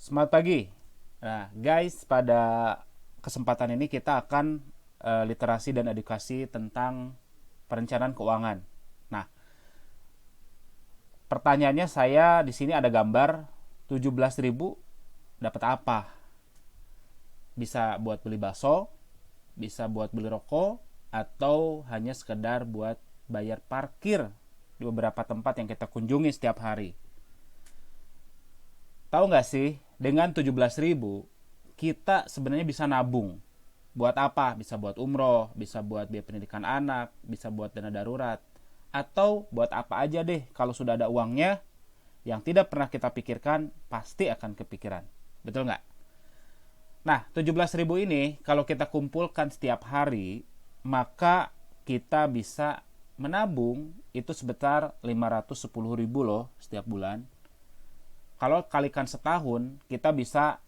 Selamat pagi. Nah, guys, pada kesempatan ini kita akan literasi dan edukasi tentang perencanaan keuangan. Nah, pertanyaannya saya di sini ada gambar 17.000 dapat apa? Bisa buat beli bakso, bisa buat beli rokok, atau hanya sekedar buat bayar parkir di beberapa tempat yang kita kunjungi setiap hari. Tahu nggak sih, dengan 17.000 kita sebenarnya bisa nabung. Buat apa? Bisa buat umroh, bisa buat biaya pendidikan anak, bisa buat dana darurat, atau buat apa aja deh. Kalau sudah ada uangnya, yang tidak pernah kita pikirkan pasti akan kepikiran. Betul nggak? Nah, 17.000 ini kalau kita kumpulkan setiap hari, maka kita bisa menabung itu sebesar 510.000 loh setiap bulan. Kalau kalikan setahun, kita bisa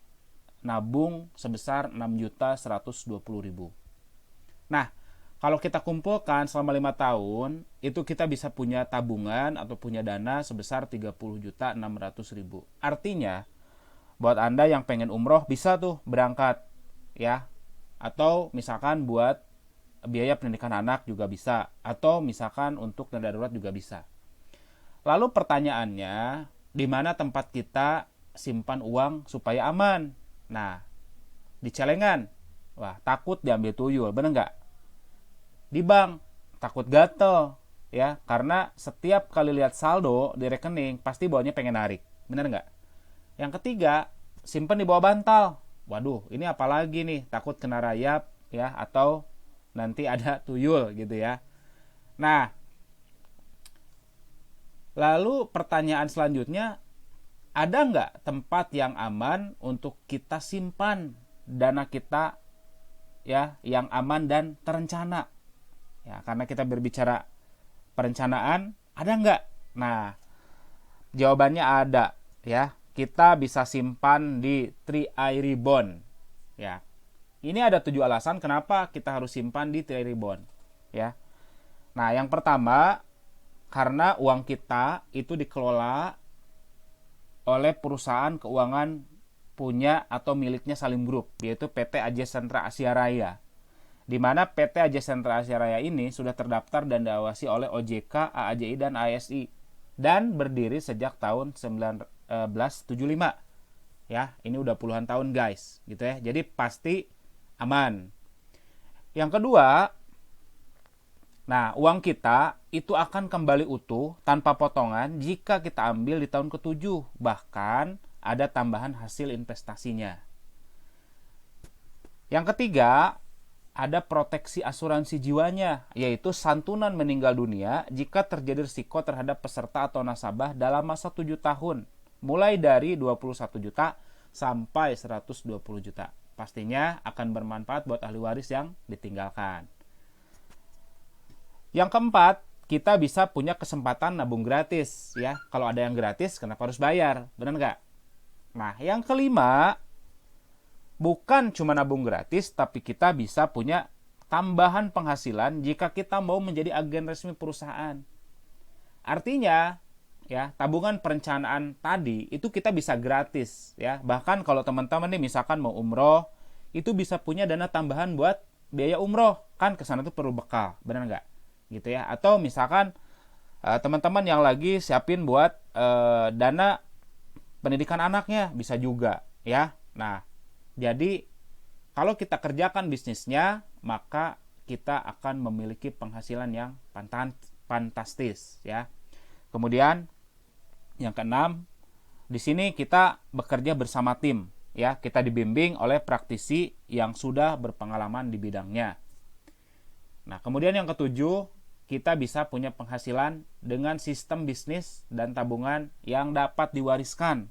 nabung sebesar 6.120.000. Nah, kalau kita kumpulkan selama 5 tahun, itu kita bisa punya tabungan atau punya dana sebesar 30.600.000. Artinya, buat Anda yang pengen umroh bisa tuh berangkat, ya. Atau misalkan buat biaya pendidikan anak juga bisa, atau misalkan untuk dana darurat juga bisa. Lalu pertanyaannya, di mana tempat kita simpan uang supaya aman? Nah, di celengan. Wah, takut diambil tuyul, bener nggak? Di bank, takut gatel, ya, karena setiap kali lihat saldo di rekening pasti bawahnya pengen narik, bener nggak? Yang ketiga, simpan di bawah bantal. Waduh, ini apalagi nih, takut kena rayap, ya, atau nanti ada tuyul gitu ya. Nah, lalu pertanyaan selanjutnya, ada nggak tempat yang aman untuk kita simpan dana kita, ya, yang aman dan terencana? Ya, karena kita berbicara perencanaan, ada nggak? Nah, jawabannya ada, ya. Kita bisa simpan di 3i Bond. Ya. Ini ada 7 alasan kenapa kita harus simpan di 3i Bond, ya. Nah, yang pertama, karena uang kita itu dikelola oleh perusahaan keuangan punya atau miliknya Salim Group, yaitu PT Asia Sentra Asia Raya. Di mana PT Asia Sentra Asia Raya ini sudah terdaftar dan diawasi oleh OJK, AAJI, dan ASI dan berdiri sejak tahun 1975. Ya, ini udah puluhan tahun guys, gitu ya. Jadi pasti aman. Yang kedua, nah, uang kita itu akan kembali utuh tanpa potongan jika kita ambil di tahun ke-7. Bahkan ada tambahan hasil investasinya. Yang ketiga, ada proteksi asuransi jiwanya, yaitu santunan meninggal dunia jika terjadi risiko terhadap peserta atau nasabah dalam masa 7 tahun, mulai dari 21 juta sampai 120 juta. Pastinya akan bermanfaat buat ahli waris yang ditinggalkan. Yang keempat, kita bisa punya kesempatan nabung gratis, ya. Kalau ada yang gratis, kenapa harus bayar? Benar nggak? Nah, yang kelima, bukan cuma nabung gratis, tapi kita bisa punya tambahan penghasilan jika kita mau menjadi agen resmi perusahaan. Artinya, ya, tabungan perencanaan tadi itu kita bisa gratis, ya. Bahkan kalau teman-teman nih misalkan mau umroh, itu bisa punya dana tambahan buat biaya umroh. Kan kesana tuh perlu bekal, benar nggak? Gitu ya. Atau misalkan teman-teman yang lagi siapin buat dana pendidikan anaknya bisa juga, ya. Nah, jadi kalau kita kerjakan bisnisnya, maka kita akan memiliki penghasilan yang fantastis, ya. Kemudian yang keenam, di sini kita bekerja bersama tim, ya. Kita dibimbing oleh praktisi yang sudah berpengalaman di bidangnya. Nah, kemudian yang ketujuh, kita bisa punya penghasilan dengan sistem bisnis dan tabungan yang dapat diwariskan.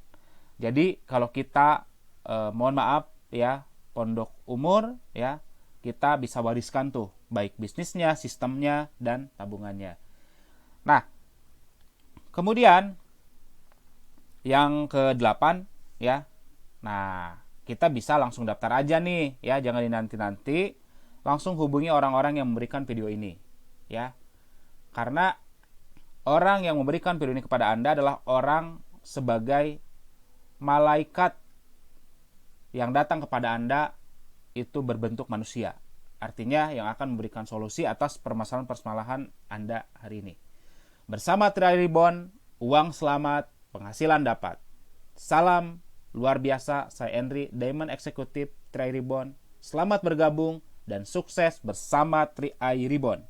Jadi kalau kita mohon maaf, ya, pondok umur, ya, kita bisa wariskan tuh baik bisnisnya, sistemnya, dan tabungannya. Nah, kemudian yang ke-8, ya. Nah, kita bisa langsung daftar aja nih, ya, jangan dinanti-nanti. Langsung hubungi orang-orang yang memberikan video ini, ya. Karena orang yang memberikan video ini kepada Anda adalah orang sebagai malaikat yang datang kepada Anda itu berbentuk manusia. Artinya yang akan memberikan solusi atas permasalahan-permasalahan Anda hari ini. Bersama Triribon, uang selamat, penghasilan dapat. Salam luar biasa, saya Henry, Diamond Eksekutif Triribon. Selamat bergabung dan sukses bersama Triribon.